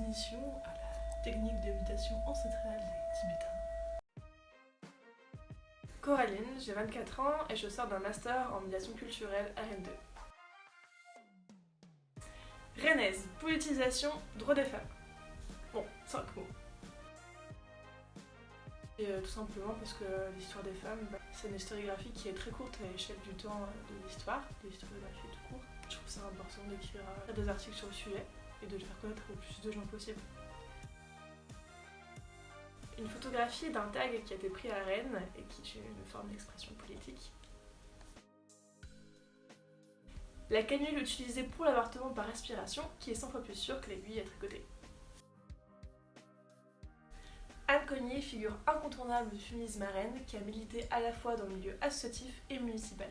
définition à la technique de méditation ancestrale des Tibétains. Coraline, j'ai 24 ans et je sors d'un master en médiation culturelle à Rennes 2. Rennaise, politisation, droits des femmes. Bon, 5 mots. Et tout simplement parce que l'histoire des femmes, c'est une historiographie qui est très courte à l'échelle du temps de l'histoire, de l'historiographie tout court. Je trouve ça important d'écrire des articles sur le sujet et de le faire connaître au plus de gens possible. Une photographie d'un tag qui a été pris à Rennes et qui est une forme d'expression politique. La canule utilisée pour l'avortement par aspiration qui est 100 fois plus sûre que l'aiguille à tricoter. Anne Cognier, figure incontournable du féminisme à Rennes, qui a milité à la fois dans le milieu associatif et municipal.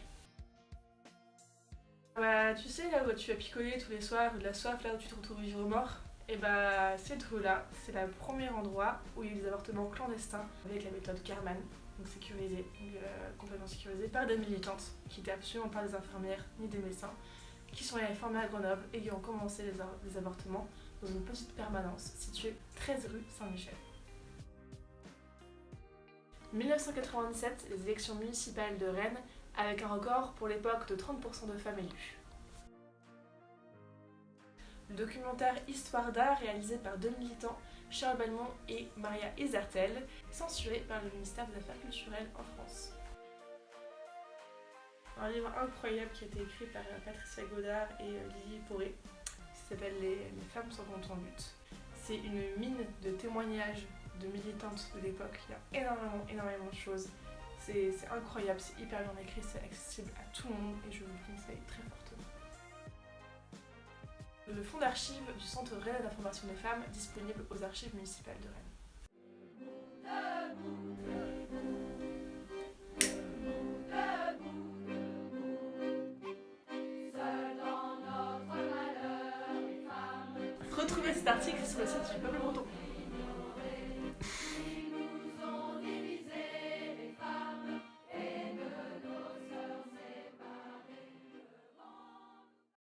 Bah, tu sais, là où tu as picolé tous les soirs, de la soif, là où tu te retrouves vivre mort, et bah, cette rue-là, c'est le premier endroit où il y a eu des avortements clandestins avec la méthode Kerman, donc sécurisée, complètement sécurisée par des militantes, qui n'étaient absolument pas des infirmières ni des médecins, qui sont allées former à Grenoble et qui ont commencé les avortements dans une petite permanence située 13 rue Saint-Michel. 1997, les élections municipales de Rennes, avec un record pour l'époque de 30% de femmes élues. Le documentaire Histoire d'art, réalisé par deux militants, Charles Balmont et Maria Ezertel, censuré par le ministère des Affaires culturelles en France. Un livre incroyable qui a été écrit par Patricia Godard et Lily Poré, qui s'appelle Les femmes sans compte en but. C'est une mine de témoignages de militantes de l'époque, il y a énormément de choses. C'est incroyable, c'est hyper bien écrit, c'est accessible à tout le monde et je vous le conseille très fortement. Le fonds d'archives du Centre Rennais d'information des femmes, disponible aux archives municipales de Rennes. Retrouvez cet article sur le site du Peuple Breton.